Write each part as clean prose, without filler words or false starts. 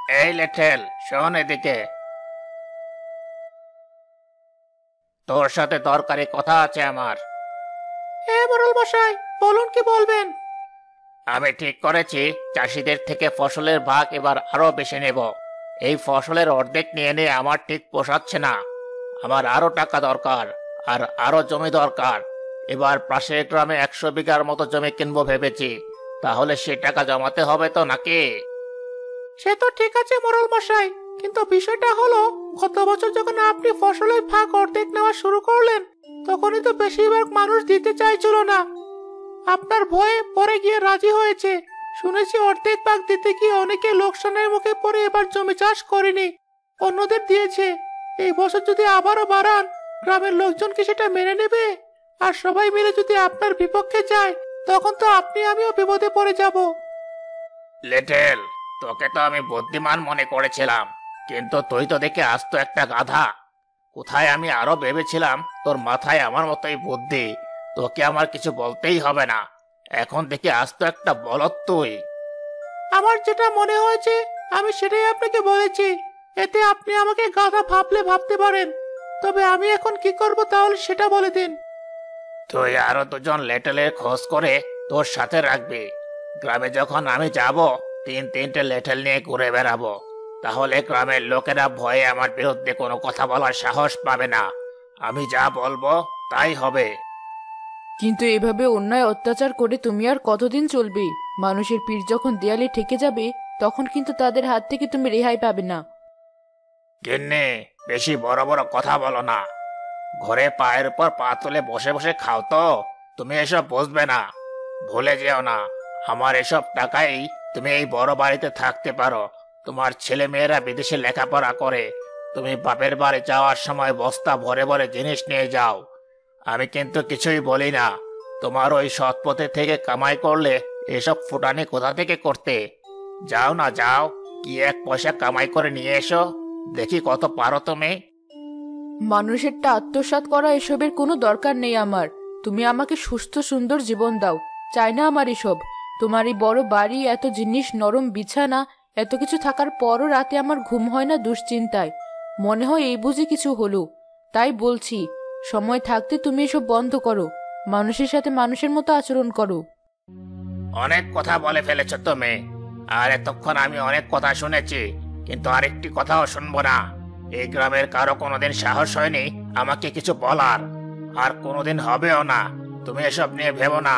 এই লেঠেল, শোন এদিকে। তোর সাথে দরকারি কথা আছে আমার। হ্যাঁ মোড়ল মশাই, বলুন কি বলবেন। আমি ঠিক করেছি চাষিদের থেকে ফসলের ভাগ এবার আরো বেশি নেব। এই ফসলের অর্ধেক নিয়ে নিয়ে আমার ঠিক পোষাচ্ছে না। আমার আরো টাকা দরকার, আর আরো জমি দরকার। এবার পাশের গ্রামে 100 বিঘার মতো জমি কিনবো ভেবেছি। তাহলে সে টাকা জমাতে হবে তো নাকি? সে তো ঠিক আছে মোড়ল মশাই, কিন্তু বিষয়টা হলো, গত বছর যখন আপনি ফসলের ভাগ অর্ধেক নেওয়া শুরু করলেন, তখনই তো বেশিরভাগ মানুষ দিতে চাইছিল না। আপনার ভয়ে পরে গিয়ে রাজি হয়েছে। শুনেছি অর্ধেক ভাগ দিতে গিয়ে অনেকে লোকসানের মুখে পড়ে এবার জমি চাষ করেনি, অন্যদের দিয়েছে। এই বছর যদি আবারও বাড়ান, গ্রামের লোকজন কি সেটা মেনে নেবে? আর সবাই মিলে যদি আপনার বিপক্ষে যায়, তখন তো আপনি আমিও বিপদে পড়ে যাব। লিটল, তোকে তো আমি বুদ্ধিমান মনে করেছিলাম, কিন্তু তুই তো দেখে আস্ত একটা গাধা। কোথায় আমি আরো ভেবেছিলাম তোর মাথায় আমার মতোই বুদ্ধি, তোকে আমার কিছু বলতেই হবে না। এখন দেখি আস্ত একটা বলদ তুই। আমার যেটা মনে হয়েছে আমি সেটাই আপনাকে বলেছি। এতে আপনি আমাকে গাধা ভাবলে ভাবতে পারেন, তবে আমি এখন কি করব তাহলে সেটা বলে দিন। তুই আরো দুজন লেটেলের খোঁজ করে তোর সাথে রাখবি। গ্রামে যখন আমি যাব, তিন তিনটে লেটেল নিয়ে ঘুরে বেড়াবো। তাহলে গ্রামের লোকেরা ভয়ে আমার বিরুদ্ধে কোনো কথা বলার সাহস পাবে না। আমি যা বলবো তাই হবে। কিন্তু এভাবে অন্যায় অত্যাচার করে তুমি আর কতদিন চলবে? মানুষের পিঠ যখন দেয়ালে ঠেকে যাবে, তখন কিন্তু তাদের হাত থেকে তুমি রেহাই পাবে না। গিন্নি, বেশি বড় বড় কথা বলো না। ঘরে পায়ের উপর পা তুলে বসে বসে খাও তো। তুমি এসব বুঝবে না। ভুলে যেও না, আমার এসব টাকাই তুমি এই বড় বাড়িতে থাকতে পারো। তোমার ছেলে মেয়েরা বিদেশে লেখাপড়া করে। তুমি বাপের বাড়ি যাওয়ার সময় বস্তা ভরে ভরে জিনিস নিয়ে যাও। আমি কিন্তু কিছুই বলি না। তোমার ওই সৎ পথে থেকে কামাই করলে এসব ফুটানি কোথা থেকে করতে? যাও না, যাও, কি এক পয়সা কামাই করে নিয়ে এসো। দেখি কত পারো তুমি। মানুষেরটা আত্মসাৎ করা এসবের কোনো দরকার নেই আমার। তুমি আমাকে সুস্থ সুন্দর জীবন দাও, চাই না আমার এসব। তোমার এই বড় বাড়ি, এত জিনিস, নরম বিছানা, এত কিছু থাকার পরও রাতে আমার ঘুম হয় না দুশ্চিন্তায়। মনে হয় এই বুঝি কিছু হলো। তাই বলছি, সময় থাকতে তুমি এসব বন্ধ করো। মানুষের সাথে মানুষের মতো আচরণ করো। অনেক কথা বলে ফেলেছ তুমি। আর এতক্ষণ আমি অনেক কথা শুনেছি, কিন্তু আরেকটি কথাও শুনবো না। এই গ্রামের কারো কোনোদিন সাহস হয়নি আমাকে কিছু বলার, আর কোনোদিন হবেও না। তুমি এসব নিয়ে ভেবো না।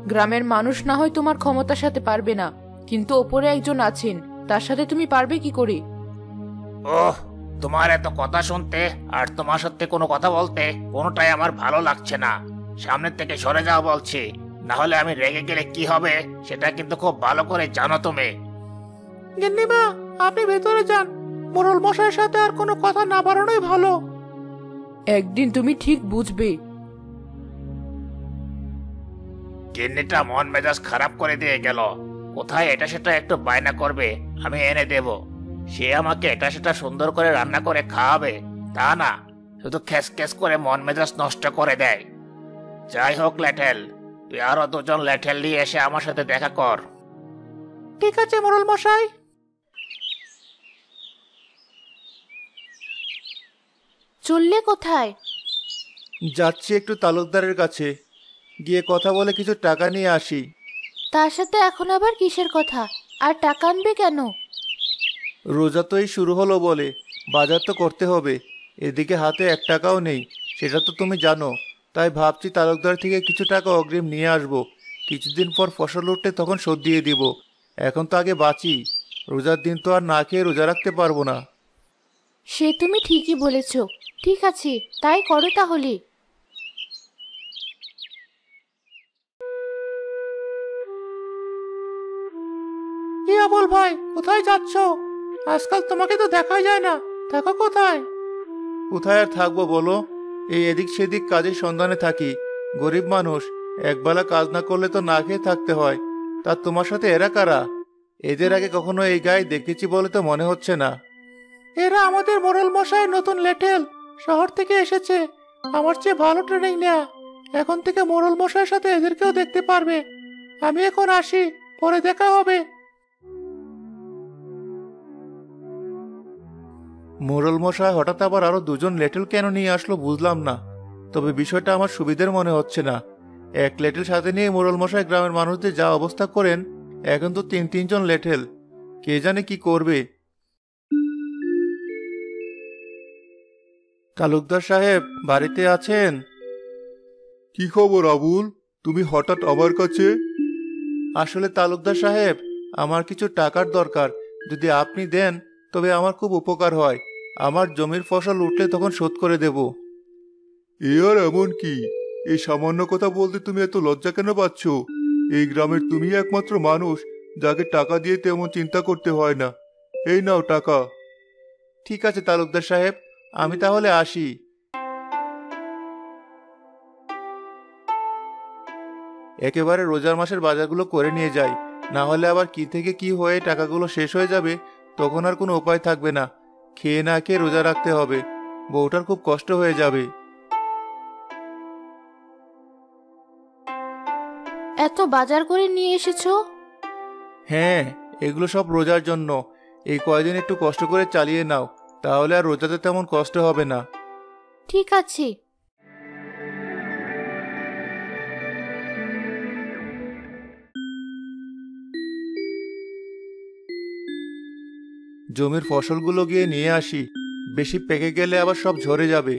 গ্রামের মানুষ না হয় তোমার ক্ষমতার সাথে পারবে না, কিন্তু ওপরে একজন আছেন, তার সাথে তুমি পারবে কি করে? ওহ, তোমার এত কথা শুনতে আর তোমার সাথে কোনো কথা বলতে কোনোটাই আমার ভালো লাগছে না। সামনের থেকে সরে যাও বলছি, না হলে আমি রেগে গেলে কি হবে সেটা কিন্তু খুব ভালো করে জানো তুমি। গিন্নিমা, আপনি ভেতরে যান। মোড়ল মশাইয়ের সাথে আর কোনো কথা না বাড়ানোই ভালো। একদিন তুমি ঠিক বুঝবে। গিন্নিটা মন মেজাজ খারাপ করে দিয়ে গেল। কোথায় এটা সেটা একটু বায়না করবে, আমি এনে দেব। সে আমাকে এটা সেটা সুন্দর করে রান্না করে খাওয়াবে, তা না, শুধু খেস খেস করে মন মেজাজ নষ্ট করে দেয়। যাই হোক ল্যাঠেল, তুই আরো দুজন ল্যাঠেল নিয়ে এসে আমার সাথে দেখা কর। ঠিক আছে মোড়ল মশাই। চললে কোথায়? যাচ্ছি একটু তালুকদারের কাছে, গিয়ে কথা বলে কিছু টাকা নিয়ে আসি। তার সাথে এখন আবার কিসের কথা? আর টাকা আনবে কেন? রোজা তো এই শুরু হলো বলে বাজার তো করতে হবে। এদিকে হাতে 1 টাকাও নেই, সেটা তো তুমি জানো। তাই ভাবছি তালুকদার থেকে কিছু টাকা অগ্রিম নিয়ে আসবো। কিছুদিন পর ফসল উঠলে তখন শোধ দিয়ে দিব। এখন তো আগে বাঁচি। রোজার দিন তো আর না খেয়ে রোজা রাখতে পারবো না। সে তুমি ঠিকই বলেছ। ঠিক আছে, তাই করো তাহলে। কি আবুল ভাই, কোথায় যাচ্ছ? আজকাল তোমাকে তো দেখাই যায় না, থাকো কোথায়? কোথায় আর থাকবো বলো? এই এদিক সেদিক কাজের সন্ধানে থাকি। গরিব মানুষ, একবেলা কাজ না করলে তো না খেয়ে থাকতে হয়। তা তোমার সাথে এরা কারা? এদের আগে কখনো এই গায়ে দেখেছি বলে তো মনে হচ্ছে না। এরা আমাদের মোড়ল মশাইয়ের নতুন লেঠেল, শহর থেকে এসেছে। আমার চেয়ে ভালো ট্রেনিং নেয়া। এখন থেকে মোড়ল মশাইয়ের সাথে এদেরকেও দেখতে পারবে। আমি এখন আসি, পরে দেখা হবে। মোড়ল মশাই হঠাৎ আবার আরো দুজন লেটেল কেন নিয়ে আসলো বুঝলাম না। তবে বিষয়টা আমার সুবিধের মনে হচ্ছে না। এক লেটেল সাথে নিয়ে মোড়ল মশাই গ্রামের মানুষদের যা অবস্থা করেন, এখন তো তিনজন লেটেল। কে জানে কি করবে। তালুকদার সাহেব বাড়িতে আছেন? কি খবর আবুল, তুমি হঠাৎ আমার কাছে? আসলে তালুকদার সাহেব, আমার কিছু টাকার দরকার। যদি আপনি দেন তবে আমার খুব উপকার হয়। আমার জমির ফসল উঠলে তখন শোধ করে দেব। এ আর এমন কি? এই সামান্য কথা বলতে তুমি এত লজ্জা কেন পাচ্ছ? এই গ্রামের তুমি একমাত্র মানুষ যাকে টাকা দিয়ে তেমন চিন্তা করতে হয় না। এই নাও টাকা। ঠিক আছে তালুকদার সাহেব, আমি তাহলে আসি। একেবারে রোজার মাসের বাজারগুলো করে নিয়ে যাই, না হলে আবার কি থেকে কি হয়ে টাকাগুলো শেষ হয়ে যাবে, তখন আর কোনো উপায় থাকবে না। খেয়ে না খেয়ে রোজা রাখতে হবে, বউটার খুব কষ্ট হয়ে যাবে। এত বাজার করে নিয়ে এসেছো? হ্যাঁ, এগুলো সব রোজার জন্য। এই কয়দিন একটু কষ্ট করে চালিয়ে নাও, তাহলে আর রোজাতে তেমন কষ্ট হবে না। ঠিক আছে। জমির ফসলগুলো গিয়ে নিয়ে আসি, বেশি পেকে গেলে আবার সব ঝরে যাবে।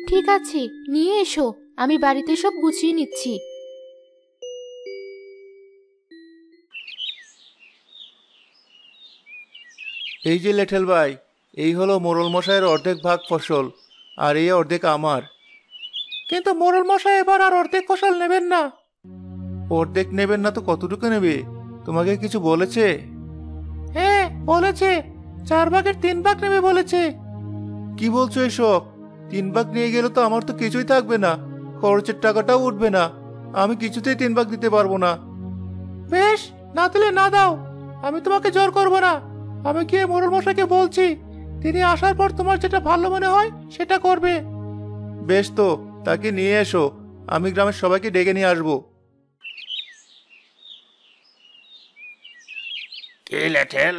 ঠিক আছে, নিয়ে এসো, আমি বাড়িতে সব গুছিয়ে নিচ্ছি। এই যে লেঠেল ভাই, এই হলো মোড়ল মশাইয়ের অর্ধেক ভাগ ফসল, আর এই অর্ধেক আমার। কিন্তু মোড়ল মশাই এবার আর অর্ধেক ফসল নেবেন না। অর্ধেক নেবেন না তো কতটুকু নেবে? তোমাকে কিছু বলেছে? হ্যাঁ বলেছে, 4 ভাগের 3 ভাগ নেবে বলেছে। কি বলছো এসব? 3 ভাগ নিয়ে গেলে তো আমার তো কিছুই থাকবে না, খরচের টাকাটাও উঠবে না। আমি কিছুতেই 3 ভাগ দিতে পারবো না। বেশ, না দিলে না দাও, আমি তোমাকে জোর করবো না। আমি গিয়ে মোড়ল মশাইকে বলছি, তিনি আসার পর তোমার যেটা ভালো মনে হয় সেটা করবে। বেশ, তো তাকে নিয়ে এসো, আমি গ্রামের সবাইকে ডেকে নিয়ে আসবো। কি লেঠেল,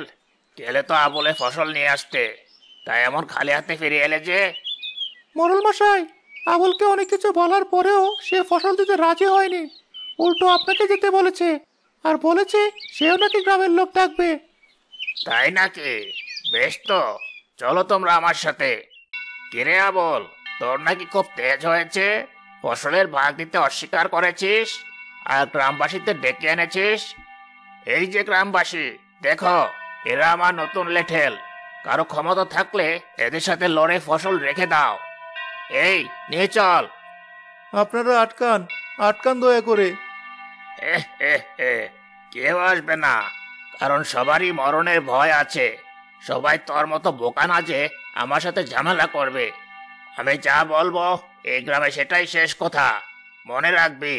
গেলে তো আবুলে ফসল নিয়ে আসতে, তাই এমন খালি হাতে ফিরে এলে যে? মোড়ল মশাই, আবুলকে অনেক কিছু বলার পরেও সে ফসল দিতে রাজি হয়নি, উল্টো আপনাকে যেতে বলেছে, আর বলেছে সেও নাকি গ্রামের লোক ডাকবে। তাই নাকি? বেশ, তো চলো তোমরা আমার সাথে। কিরে আবুল, তোর নাকি খুব তেজ হয়েছে, ফসলের ভাগ দিতে অস্বীকার করেছিস আর গ্রামবাসীদের ডেকে এনেছিস। এই যে গ্রামবাসী, দেখো, এরা আমার নতুন লেঠেল। কারো ক্ষমতা থাকলে এদের সাথে লড়ে ফসল রেখে দাও। এই নিয়ে চল। আপনারা আটকান, আটকান দয়া করে। কেউ আসবে না, কারণ সবারই মরণের ভয় আছে। সবাই তোর মতো বোকা না যে আমার সাথে ঝামেলা করবে। আমি যা বলবো এই গ্রামে সেটাই শেষ কথা, মনে রাখবি।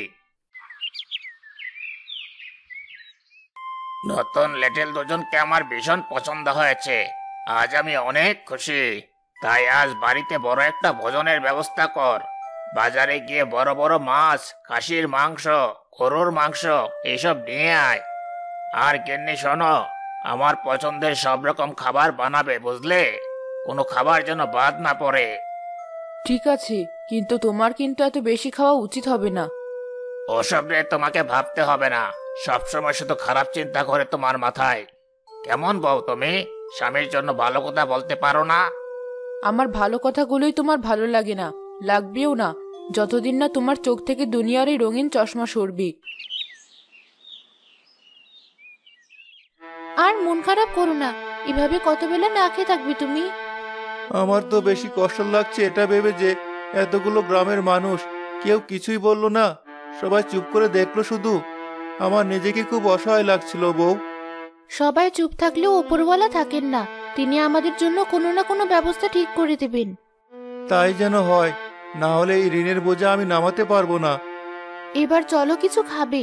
নতুন লিটল দুজনকে আমার ভীষণ পছন্দ হয়েছে, আজ আমি অনেক খুশি। তাই আজ বাড়িতে বড় একটা ভোজনের ব্যবস্থা কর। বাজারে গিয়ে বড় বড় মাছ, খাসির মাংস, গরুর মাংস এইসব নিয়ে আয়। আর গিন্নি শোনো, আমার পছন্দের সব রকম খাবার বানাবে, বুঝলে? কোনো খাবার যেন বাদ না পড়ে। ঠিক আছে, কিন্তু তোমার কিন্তু এত বেশি খাওয়া উচিত হবে না। ওসব নিয়ে তোমাকে ভাবতে হবে না, সবসময় শুধু খারাপ চিন্তা করে তোমার মাথায়। কেমন বউ তুমি, স্বামীর জন্য ভালো কথা বলতে পারো না? আমার ভালো কথাগুলোই তোমার ভালো লাগে না, লাগবেও না, যতদিন না তোমার চোখ থেকে দুনিয়ার এই রঙিন চশমা সরবে। আর মন খারাপ করো না, এভাবে কত বেলা না খেয়ে থাকবে তুমি? আমার তো বেশি কষ্ট লাগছে এটা ভেবে যে এতগুলো গ্রামের মানুষ কেউ কিছুই বলল না, সবাই চুপ করে দেখলো শুধু। আমার নিজেকে খুব অসহায় লাগছিল বউ। সবাই চুপ থাকলেও ওপরওয়ালা থাকেন না, তিনি আমাদের জন্য কোনো না কোনো ব্যবস্থা ঠিক করে দেবেন। তাই যেন হয়, না হলে এই ঋণের বোঝা আমি নামাতে পারবো না। এবার চলো কিছু খাবে।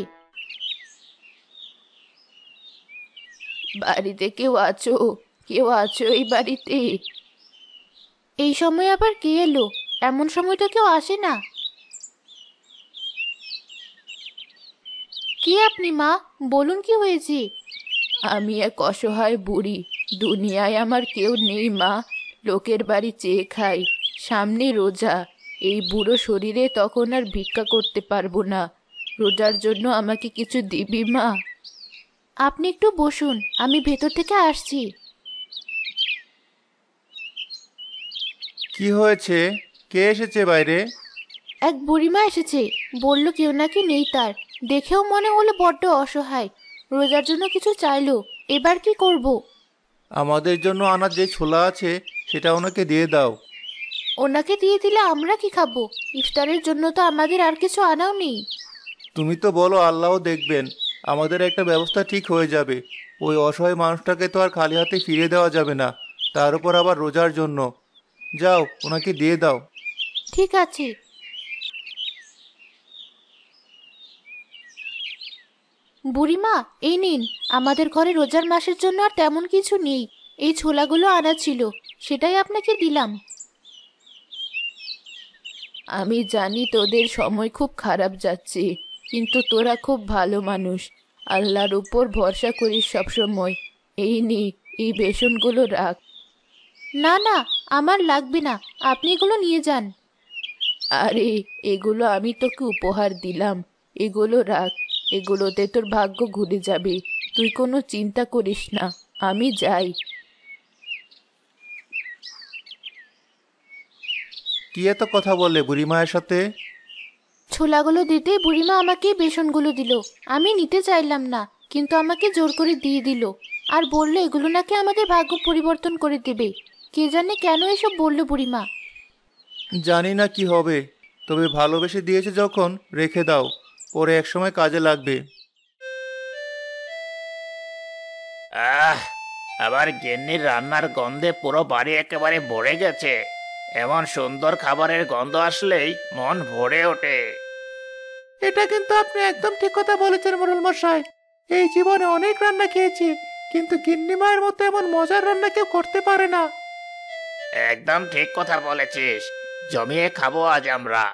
বাড়িতে কেউ আছো? কেউ আছো এই বাড়িতে? এই সময় আবার কে এলো? এমন সময় তো কেউ আসে না। কি আপনি মা, বলুন কি হয়েছে? আমি এক অসহায় বুড়ি, দুনিয়ায় আমার কেউ নেই মা। লোকের বাড়ি চেয়ে খাই, সামনে রোজা। এই বুড়ো শরীরে তখন আর ভিক্ষা করতে পারবো না। রোজার জন্য আমাকে কিছু দিবি মা? আপনি একটু বসুন, আমি ভেতর থেকে আসছি। কি হয়েছে? কে এসেছে বাইরে? এক বুড়িমা এসেছে, বলল কেউ নাকি নেই তার। দেখেও মনে হলো বড্ড অসহায়, রোজার জন্য কিছু চাইলো। এবার কি করব? আমাদের জন্য আনার যে ছোলা আছে সেটা ওনাকে দিয়ে দাও। ওনাকে দিয়ে দিলে আমরা কি খাবো? ইফতারের জন্য তো আমাদের আর কিছু আনাও নেই। তুমি তো বলো আল্লাহ দেখবেন, আমাদের একটা ব্যবস্থা ঠিক হয়ে যাবে। ওই অসহায় মানুষটাকে তো আর খালি হাতে ফিরে দেওয়া যাবে না, তার উপর আবার রোজার জন্য। যাও ওনাকে দিয়ে দাও। ঠিক আছে। বুড়িমা, এই নিন, আমাদের ঘরে রোজার মাসের জন্য আর তেমন কিছু নেই। এই ছোলাগুলো আনা ছিল, সেটাই আপনাকে দিলাম। আমি জানি তোদের সময় খুব খারাপ যাচ্ছে, কিন্তু তোরা খুব ভালো মানুষ। আল্লাহর উপর ভরসা করিস সবসময়। এই নে, এই বেসনগুলো রাখ। না না, আমার লাগবে না, আপনি এগুলো নিয়ে যান। আরে, এগুলো আমি তোকে উপহার দিলাম, এগুলো রাখ। এগুলোতে তোর ভাগ্য ঘুরে যাবে, তুই কোনো চিন্তা করিস না। আমি যাই। কি এত কথা বললে বুড়ি মায়ের সাথে? ছোলাগুলো দিতে বুড়িমা আমাকে বেসনগুলো দিল। আমি নিতে চাইলাম না, কিন্তু আমাকে জোর করে দিয়ে দিল। আর বলল এগুলো নাকি আমাদের ভাগ্য পরিবর্তন করে দেবে। কে জানে কেন এসব বলল বুড়িমা। জানি না কি হবে, তবে ভালোবেসে দিয়েছে যখন রেখে দাও, পরে একসময় কাজে লাগবে। আহ, আবার গিন্নির রান্নার গন্ধে পুরো বাড়ি একেবারে ভরে গেছে। এমন সুন্দর খাবারের গন্ধ আসলেই মন ভরে ওঠে। এটা কিন্তু আপনি একদম ঠিক কথা বলেছেন মোড়ল মশাই। এই জীবনে অনেক রান্না খেয়েছি, কিন্তু গিন্নি মায়ের মতো এমন মজার রান্না কেউ করতে পারে না। একদম ঠিক কথা বলেছিস, জমিয়ে খাবো আজ আমরা।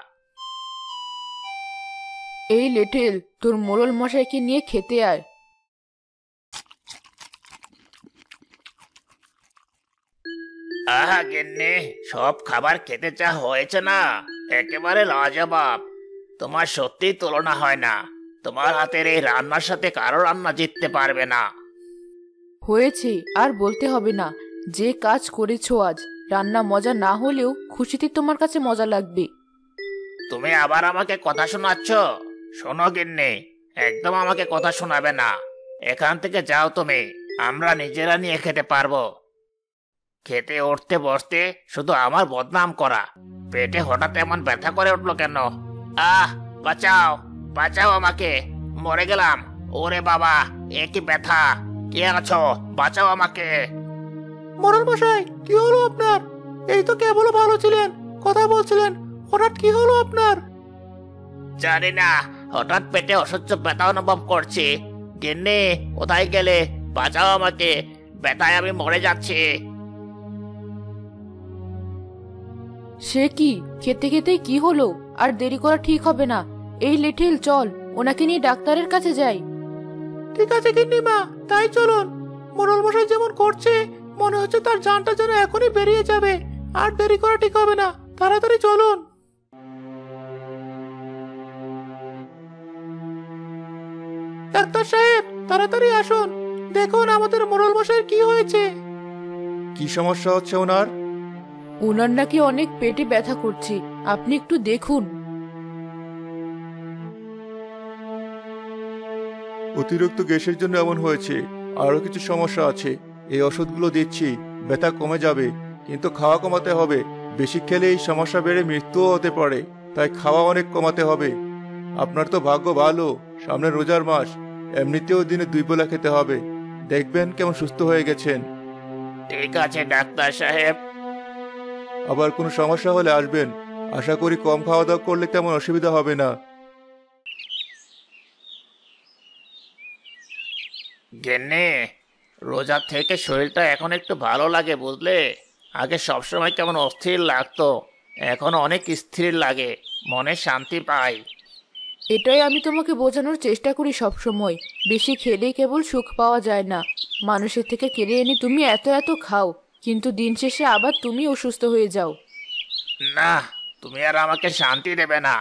এই লিটল, তোর মোড়ল মশাইকে নিয়ে খেতে আয়। আহা গিন্নি, সব খাবার খেতে চা হয়েছে না, একেবারে লাজবাব। তোমার সত্যি তুলনা হয় না। তোমার হাতের এই রান্নার সাথে কারো রান্না জিততে পারবে না। হয়েছে, আর বলতে হবে না। যে কাজ করেছো আজ, রান্না মজা না হলেও খুশিতে তোমার কাছে মজা লাগবে। তুমি আবার আমাকে কথা শোনাচ্ছ? শোনো গিন্নি, একদম আমাকে কথা শোনাবে না। এখান থেকে যাও তুমি, আমরা নিজেরা নিয়ে খেতে পারবো। খেতে উঠতে বসতে শুধু আমার বদনাম করা। পেটে হঠাৎ এমন ব্যথা করে উঠলো কেন? আহ, বাঁচাও, বাঁচাও আমাকে, মরে গেলাম। ওরে বাবা, এ কি ব্যথা! কে আছো? বাঁচাও আমাকে। মোড়ল মশাই, কি হলো আপনার? এই তো কেবল ভালো ছিলেন, কথা বলছিলেন, হঠাৎ কি হলো আপনার? জানি না, হঠাৎ পেটে অসহ্য ব্যথা অনুভব করছি। গিন্নি, কোথায় গেলে? বাঁচাও আমাকে, ব্যথায় আমি মরে যাচ্ছি। সে কি, খেতে খেতে কি হলো? আর দেরি করা ঠিক হবে না। এই লিটল, চল, ওনাকে নিয়ে ডাক্তারের কাছে যাই। ঠিক আছে গিন্নি মা, তাই চলুন। মোড়ল মশাই যেমন করছে, মনে হচ্ছে তার জানটা যেন এখনই বেরিয়ে যাবে। আর দেরি করা ঠিক হবে না, তাড়াতাড়ি চলুন। ডাক্তার সাহেব, তাড়াতাড়ি আসুন, দেখুন আমাদের মোড়ল মশাইয়ের কি হয়েছে। কি সমস্যা হচ্ছে ওনার? ওনার নাকি অনেক পেটে ব্যথা করছে, আপনি একটু দেখুন। অতিরিক্ত গ্যাসের জন্য এমন হয়েছে। আরো কিছু সমস্যা আছে। এই ওষুধগুলো দিচ্ছি, ব্যথা কমে যাবে, কিন্তু খাওয়া কমাতে হবে। বেশি খেলে এই সমস্যা বেড়ে মৃত্যুও হতে পারে, তাই খাওয়া অনেক কমাতে হবে। আপনার তো ভাগ্য ভালো, সামনে রোজার মাস, এমনিতেও দিনে 2 বেলা খেতে হবে। দেখবেন কেমন সুস্থ হয়ে গেছেন। ঠিক আছে ডাক্তার সাহেব। আবার কোনো সমস্যা হলে আসবেন। আশা করি কম খাওয়া দাওয়া করলে তেমন অসুবিধা হবে না। গিন্নি, রোজা থেকে শরীরটা এখন একটু ভালো লাগে বুঝলে। আগে সবসময় কেমন অস্থির লাগতো, এখন অনেক স্থির লাগে, মনে শান্তি পাই। এটাই আমি তোমাকে বোঝানোর চেষ্টা করি সব সময়। বেশি খেলেই কেবল সুখ পাওয়া যায় না, মানুষের থেকে কেড়ে এনে তুমি এত এত খাও, কিন্তু দিন শেষে আবার তুমি অসুস্থ হয়ে যাও। না, তুমি আর আমাকে শান্তি দেবে না।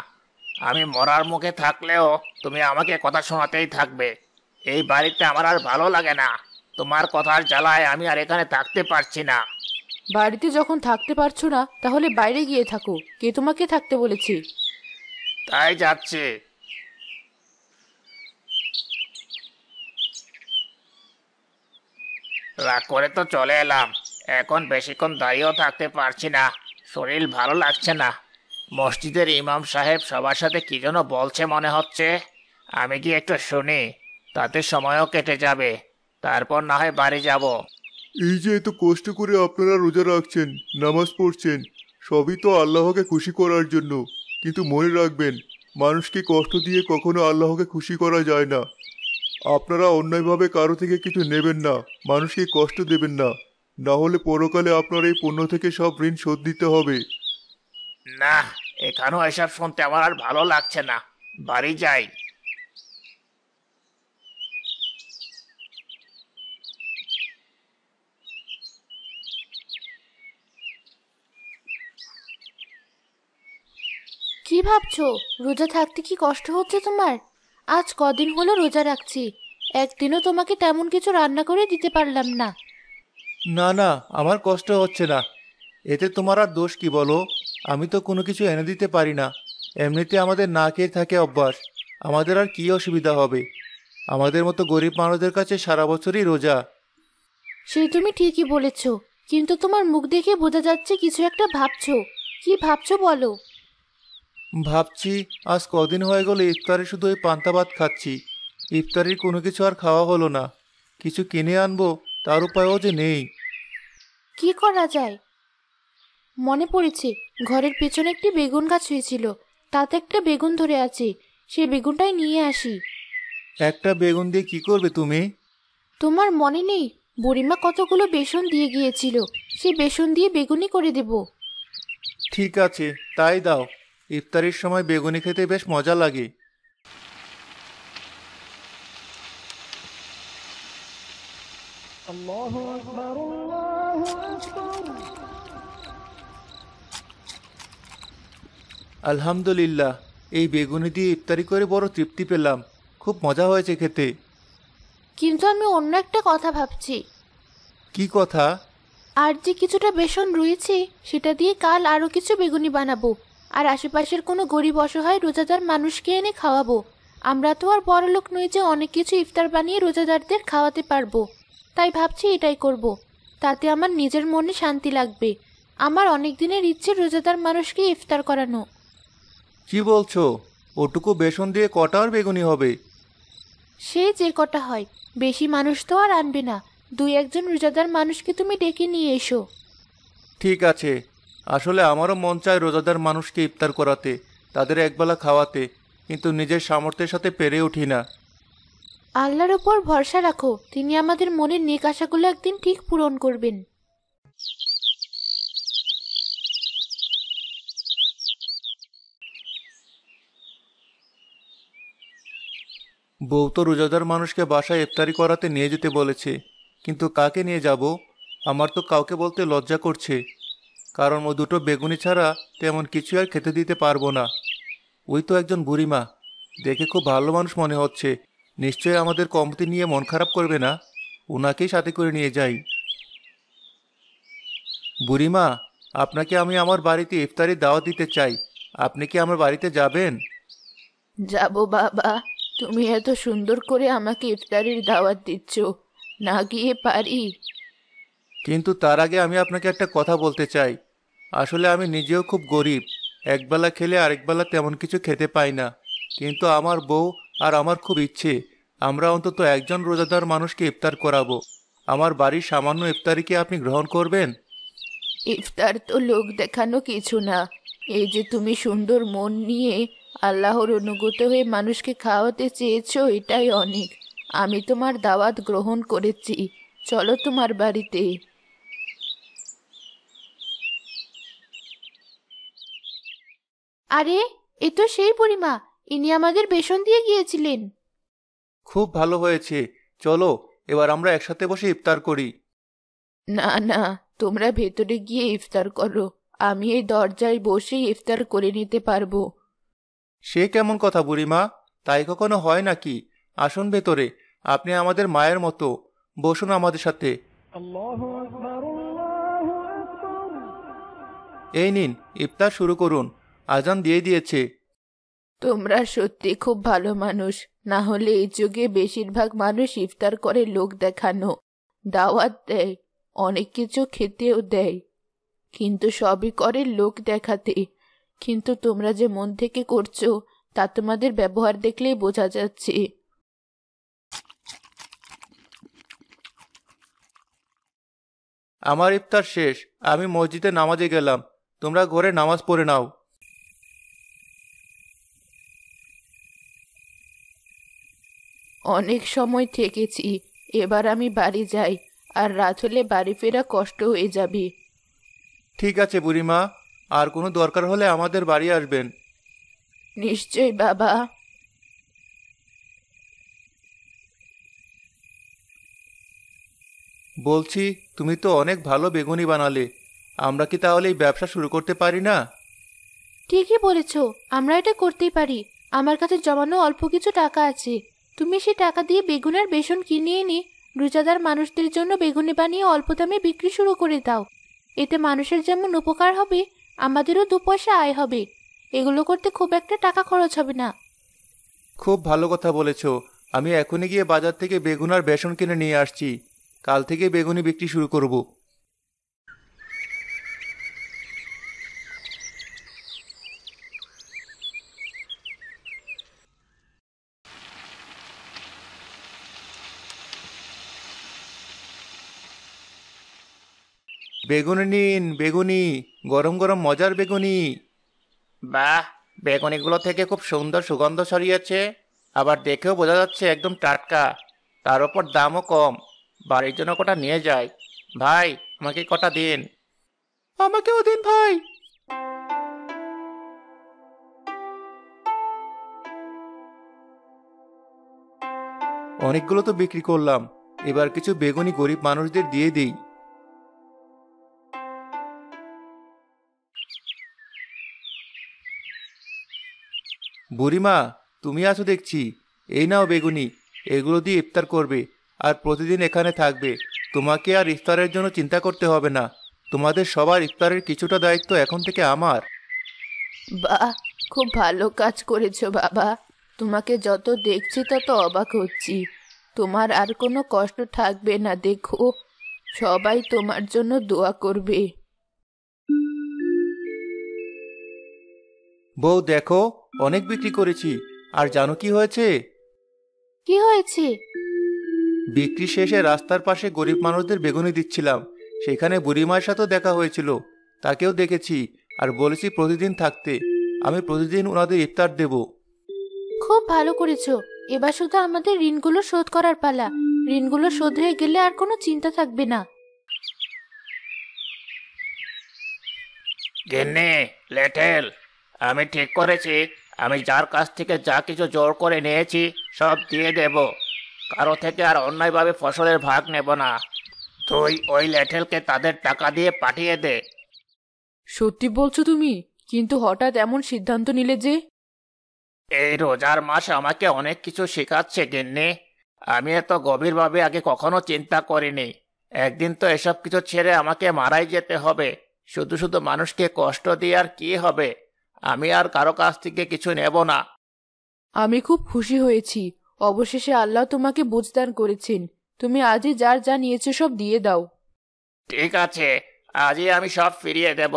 আমি মরার মুখে থাকলেও তুমি আমাকে কথা শোনাতেই থাকবে। এই বাড়িতে আমার আর ভালো লাগে না। তোমার কথার জ্বালায় আমি আর এখানে থাকতে পারছি না। বাড়িতে যখন থাকতে পারছো না তাহলে বাইরে গিয়ে থাকো। কে তোমাকে থাকতে বলেছে? তাই যাচ্ছে। রাগ করে তো চলে এলাম। এখন বেশিক্ষণ দাঁড়িয়েও থাকতে পারছি না, শরীর ভালো লাগছে না। মসজিদের ইমাম সাহেব সবার সাথে কি যেন বলছে মনে হচ্ছে। আমি কি একটু শুনি, তাতে সময়ও কেটে যাবে। তারপর না হয় বাড়ি যাব। এই যে এত কষ্ট করে আপনারা রোজা রাখছেন, নামাজ পড়ছেন, সবই তো আল্লাহকে খুশি করার জন্য। কিন্তু মনে রাখবেন, মানুষকে কষ্ট দিয়ে কখনো আল্লাহকে খুশি করা যায় না। আপনারা অন্যায়ভাবে কারো থেকে কিছু নেবেন না, মানুষকে কষ্ট দেবেন না, না হলে পরকালে আপনার এই পুণ্য থেকে সব ঋণ শোধ দিতে হবে। না, এখানেও এসব শুনতে আমার আর ভালো লাগছে না। বাড়ি যাই। কি ভাবছো? রোজা থাকতে কি কষ্ট হচ্ছে তোমার? আজ কদিন হলো রোজা রাখছি, একদিনও তোমাকে তেমন কিছু রান্না করে দিতে পারলাম না। না না, আমার কষ্ট হচ্ছে না। এতে তোমার আর দোষ কি বলো? আমি তো কোনো কিছু এনে দিতে পারি না। এমনিতে আমাদের না খেয়ে থাকে অভ্যাস, আমাদের আর কি অসুবিধা হবে? আমাদের মতো গরিব মানুষদের কাছে সারা বছরই রোজা। সে তুমি ঠিকই বলেছ, কিন্তু তোমার মুখ দেখে বোঝা যাচ্ছে কিছু একটা ভাবছো। কি ভাবছো বলো? ভাবছি, আজ কদিন হয়ে গেল ইফতারে শুধু ওই পান্তা ভাত খাচ্ছি। ইফতারির কোনো কিছু আর খাওয়া হলো না। কিছু কিনে আনবো, তার উপায়ও যে নেই। কি করা যায়? মনে পড়েছে, ঘরের পেছনে একটি বেগুন গাছ হয়েছিল, তাতে একটা বেগুন ধরে আছে। সেই বেগুনটাই নিয়ে আসি। একটা বেগুন দিয়ে কি করবে তুমি? তোমার মনে নেই, বুড়িমা কতগুলো বেসন দিয়ে গিয়েছিল, সেই বেসন দিয়ে বেগুনি করে দেব। ঠিক আছে, তাই দাও। ইফতারির সময় বেগুনি খেতে বেশ মজা লাগে। আলহামদুলিল্লাহ, এই বেগুনি দিয়ে ইফতারি করে বড় তৃপ্তি পেলাম। খুব মজা হয়েছে খেতে। কিন্তু আমি অন্য একটা কথা ভাবছি। কি কথা? আর যে কিছুটা বেসন রয়েছে সেটা দিয়ে কাল আরো কিছু বেগুনি বানাবো, আর আশেপাশের কোনো গরিব অসহায় রোজাদার মানুষকে এনে খাওয়াবো। আমরা তো আর বড়লোক নই যে অনেক কিছু ইফতার বানিয়ে রোজাদারদের খাওয়াতে পারবো। তাই ভাবছি এটাই করব। তাতে আমার নিজের মনে শান্তি লাগবে। আমার অনেক দিনের ইচ্ছে রোজাদার মানুষকে ইফতার করানো। কি বলছো? ওটুকু বেসন দিয়ে কটা আর বেগুনি হবে? সে যে কটা হয়, বেশি মানুষ তো আর আনবে না। দুই একজন রোজাদার মানুষকে তুমি ডেকে নিয়ে এসো। ঠিক আছে। আসলে আমারও মন চায় রোজাদার মানুষকে ইফতার করাতে, তাদের একবেলা খাওয়াতে, কিন্তু নিজের সামর্থ্যের সাথে পেরে উঠি না। আল্লাহর উপর ভরসা রাখো, তিনি আমাদের মনের নেক আশাগুলো একদিন ঠিক পূরণ করবেন। বউ তো রোজাদার মানুষকে বাসায় ইফতারি করাতে নিয়ে যেতে বলেছে, কিন্তু কাকে নিয়ে যাব? আমার তো কাউকে বলতে লজ্জা করছে, কারণ ও দুটো বেগুনি ছাড়া তেমন কিছু আর খেতে দিতে পারবো না। ওই তো একজন বুড়িমা, দেখে খুব ভালো মানুষ মনে হচ্ছে। নিশ্চয়ই আমাদের কমতি নিয়ে মন খারাপ করবে না। ওনাকেই সাথে করে নিয়ে যাই। বুড়িমা, আপনাকে আমি আমার বাড়িতে ইফতারির দাওয়াত দিতে চাই। আপনি কি আমার বাড়িতে যাবেন? যাব বাবা, তুমি এত সুন্দর করে আমাকে ইফতারির দাওয়াত দিচ্ছ, না গিয়ে পারি? কিন্তু তার আগে আমি আপনাকে একটা কথা বলতে চাই। আসলে আমি নিজেও খুব গরিব, একবেলা খেলে আরেকবেলা তেমন কিছু খেতে পাই না। কিন্তু আমার বউ আর আমার খুব ইচ্ছে, আমরা অন্তত একজন রোজাদার মানুষকে ইফতার করাবো। আমার বাড়ির সামান্য ইফতারি কি আপনি গ্রহণ করবেন? ইফতার তো লোক দেখানো কিছু না। এই যে তুমি সুন্দর মন নিয়ে আল্লাহর অনুগত হয়ে মানুষকে খাওয়াতে চেয়েছো, এটাই অনেক। আমি তোমার দাওয়াত গ্রহণ করেছি, চলো তোমার বাড়িতে। আরে, এ তো সেই বুড়িমা, ইনি আমাদের বেসন দিয়ে গিয়েছিলেন। খুব ভালো হয়েছে। চলো, এবার আমরা একসাথে বসে ইফতার করি। না না, তোমরা ভেতরে গিয়ে ইফতার করো, আমি এই দরজায় বসেই ইফতার করে নিতে পারবো। সে কেমন কথা বুড়িমা? তাই কখনো হয় নাকি? আসুন ভেতরে, আপনি আমাদের মায়ের মতো, বসুন আমাদের সাথে। এই নিন, ইফতার শুরু করুন, আজান দিয়ে দিয়েছে। তোমরা সত্যি খুব ভালো মানুষ, না হলে এই যুগে বেশিরভাগ মানুষ ইফতার করে লোক দেখানো, দাওয়াত দেয়, অনেক কিছু খেতেও দেয়, কিন্তু সবই করে লোক দেখাতে। কিন্তু তোমরা যে মন থেকে করছো তা তোমাদের ব্যবহার দেখলেই বোঝা যাচ্ছে। আমার ইফতার শেষ, আমি মসজিদে নামাজে গেলাম, তোমরা ঘরে নামাজ পড়ে নাও। অনেক সময় থেকেছি, এবার আমি বাড়ি যাই, আর রাত হলে বাড়ি ফেরা কষ্ট হয়ে যাবে। ঠিক আছে বুড়িমা, আর কোনো দরকার হলে আমাদের বাড়ি আসবেন। নিশ্চয় বাবা। বলছি, তুমি তো অনেক ভালো বেগুনি বানালে, আমরা কি তাহলে এই ব্যবসা শুরু করতে পারি না? ঠিকই বলেছ, আমরা এটা করতেই পারি। আমার কাছে জমানো অল্প কিছু টাকা আছে, তুমি সেই টাকা দিয়ে বেগুন আর বেসন কিনে এনে রোজাদার মানুষদের জন্য বেগুনি বানিয়ে অল্প দামে বিক্রি শুরু করে দাও। এতে মানুষের যেমন উপকার হবে, আমাদেরও 2 পয়সা আয় হবে। এগুলো করতে খুব একটা টাকা খরচ হবে না। খুব ভালো কথা বলেছ। আমি এখনই গিয়ে বাজার থেকে বেগুন আর বেসন কিনে নিয়ে আসছি, কাল থেকে বেগুনি বিক্রি শুরু করব। বেগুনি নিন, বেগুনি, গরম গরম মজার বেগুনি। বাহ, বেগুনিগুলো থেকে খুব সুন্দর সুগন্ধ ছড়িয়েছে, আবার দেখেও বোঝা যাচ্ছে একদম টাটকা, তার উপর দামও কম। বাড়ির জন্য কটা নিয়ে যাই। ভাই, আমাকে কটা দিন। আমাকেও দিন ভাই। অনেকগুলো তো বিক্রি করলাম, এবার কিছু বেগুনি গরিব মানুষদের দিয়ে দিই। বুড়িমা, তুমি আছো দেখছি, এই নাও বেগুনি, এগুলো দিয়ে ইফতার করবে, আর প্রতিদিন এখানে থাকবে। তোমাকে আর ইফতারের জন্য চিন্তা করতে হবে না, তোমাদের সবার ইফতারের কিছুটা দায়িত্ব এখন থেকে আমার। বাহ, খুব ভালো কাজ করেছো বাবা। তোমাকে যত দেখছি তত অবাক হচ্ছি। তোমার আর কোনো কষ্ট থাকবে না, দেখো সবাই তোমার জন্য দোয়া করবে। বউ দেখো, অনেক বিক্রি করেছি, আর জানো কি হয়েছে? কি হয়েছে? বিক্রি শেষে রাস্তার পাশে গরিব মানুষদের বেগুনি দিচ্ছিলাম, সেখানে বুড়িমার সাথেও দেখা হয়েছিল, তাকেও দেখেছি, আর বলেছি প্রতিদিন থাকতে, আমি প্রতিদিন ওনাদের ইফতার দেব। খুব ভালো করেছো। এবার শুধু আমাদের ঋণগুলো শোধ করার পালা। ঋণগুলো শোধ হয়ে গেলে আর কোনো চিন্তা থাকবে না। গিন্নি, লেটেল, আমি ঠিক করেছি, আমি যার কাছ থেকে যা কিছু জোর করে নিয়েছি সব দিয়ে দেব। কারো থেকে আর অন্যায়ভাবে ফসলের ভাগ নেব না। তুই ওই লেটেলকে তাদের টাকা দিয়ে পাঠিয়ে দে। সত্যি বলছো তুমি? কিন্তু হঠাৎ এমন সিদ্ধান্ত নিলে যে? এই রোজার মাস আমাকে অনেক কিছু শেখাচ্ছে গিন্নি। আমি এত গভীরভাবে আগে কখনো চিন্তা করিনি। একদিন তো এসব কিছু ছেড়ে আমাকে মারাই যেতে হবে। শুধু শুধু মানুষকে কষ্ট দিয়ে আর কি হবে? আমি আর কারো কাছ থেকে কিছু নেব না। আমি খুব খুশি হয়েছি। অবশেষে আল্লাহ তোমাকে বুঝদান করেছেন। তুমি আজই যার যা নিয়েছো সব দিয়ে দাও। ঠিক আছে, আজই আমি সব ফিরিয়ে দেব।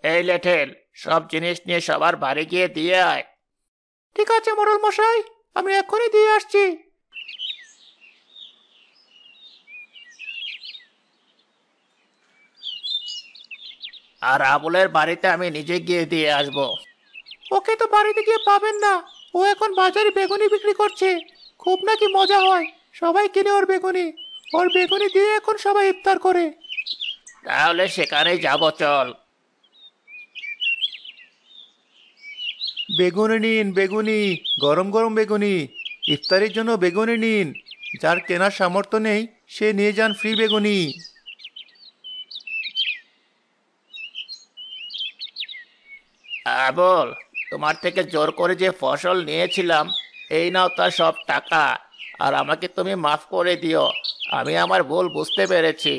এই লেঠেল, সব জিনিস নিয়ে সবার বাড়ি গিয়ে দিয়ে আয়। ঠিক আছে মোড়ল মশাই, আমি এক্ষুনি দিয়ে আসছি। আর আবুলের বাড়িতে আমি নিজে গিয়ে দিয়ে আসব। ওকে তো বাড়িতে গিয়ে পাবেন না, ও এখন বাজারে বেগুনি বিক্রি করছে, খুব নাকি মজা হয়, সবাই কিনে ওর বেগুনি। ওর বেগুনি দিয়ে এখন সবাই ইফতার করে। তাহলে সেখানেই যাব, চল। বেগুনি নিন, বেগুনি, গরম গরম বেগুনি, ইফতারির জন্য বেগুনি নিন। যার কেনার সামর্থ্য নেই সে নিয়ে যান ফ্রি বেগুনি। আবুল, তোমার থেকে জোর করে যে ফসল নিয়েছিলাম, এই নাও তার সব টাকা। আর আমাকে তুমি মাফ করে দিও, আমি আমার ভুল বুঝতে পেরেছি।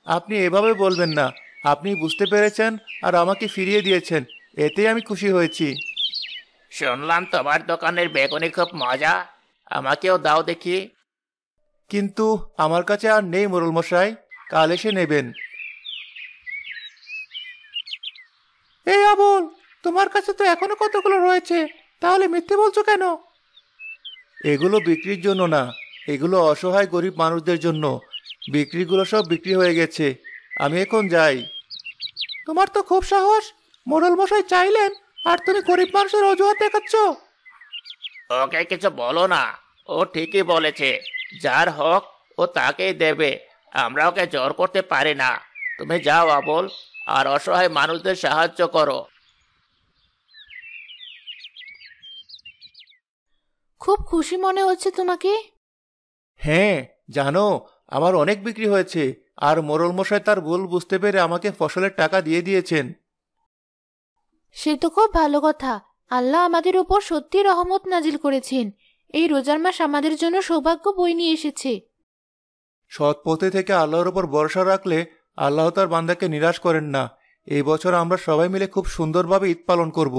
আপনি এভাবে বলবেন না। আপনি বুঝতে পেরেছেন আর আমাকে ফিরিয়ে দিয়েছেন, এতেই আমি খুশি হয়েছি। শুনলাম তোমার দোকানের বেগুনি খুব মজা, আমাকেও দাও দেখি। কিন্তু আমার কাছে আর নেই মোড়ল মশাই, কাল এসে নেবেন। এই আবুল, তোমার কাছে তো এখনো কতগুলো রয়েছে, তাহলে মিথ্যে বলছো কেন? এগুলো বিক্রির জন্য না, এগুলো অসহায় গরিব মানুষদের জন্য। বিক্রিগুলো সব বিক্রি হয়ে গেছে, আমি এখন যাই। তোমার তো খুব সাহস, মোড়ল মশাই চাইলেন আর তুমি গরিব মানুষের অজুহাত দেখাচ্ছ। ওকে কিছু বলো না, ও ঠিকই বলেছে। যার হক ও তাকেই দেবে, আমরা ওকে জোর করতে পারি না। তুমি যাও আবুল, আর অসহায় মানুষদের সাহায্য করো। খুব খুশি মনে হচ্ছে তোমাকে। হ্যাঁ, জানো, আমার অনেক বিক্রি হয়েছে, আর মোড়ল মশাই তার ভুল বুঝতে পেরে আমাকে ফসলের টাকা দিয়ে দিয়েছেন। সে তো খুব ভালো কথা। আল্লাহ আমাদের উপর সত্যি রহমত নাজিল করেছেন। এই রোজার মাস আমাদের জন্য সৌভাগ্য বই নিয়ে এসেছে। সৎ পথে থেকে আল্লাহর উপর ভরসা রাখলে আল্লাহ তার বান্দাকে নিরাশ করেন না। এই বছর আমরা সবাই মিলে খুব সুন্দরভাবে ঈদ পালন করব।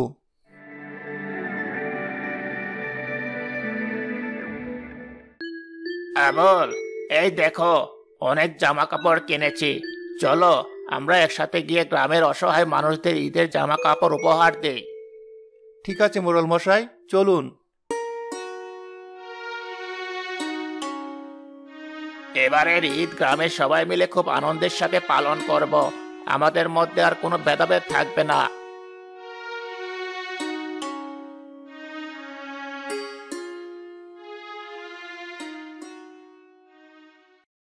আবুল, এই দেখো, অনেক জামা কাপড় কিনেছি। চলো আমরা একসাথে গিয়ে গ্রামের অসহায় মানুষদের ঈদের জামা কাপড় উপহার দেই। ঠিক আছে মোড়ল মশাই, চলুন। এবারের ঈদ গ্রামের সবাই মিলে খুব আনন্দের সাথে পালন করব। আমাদের মধ্যে আর কোনো ভেদাভেদ থাকবে না।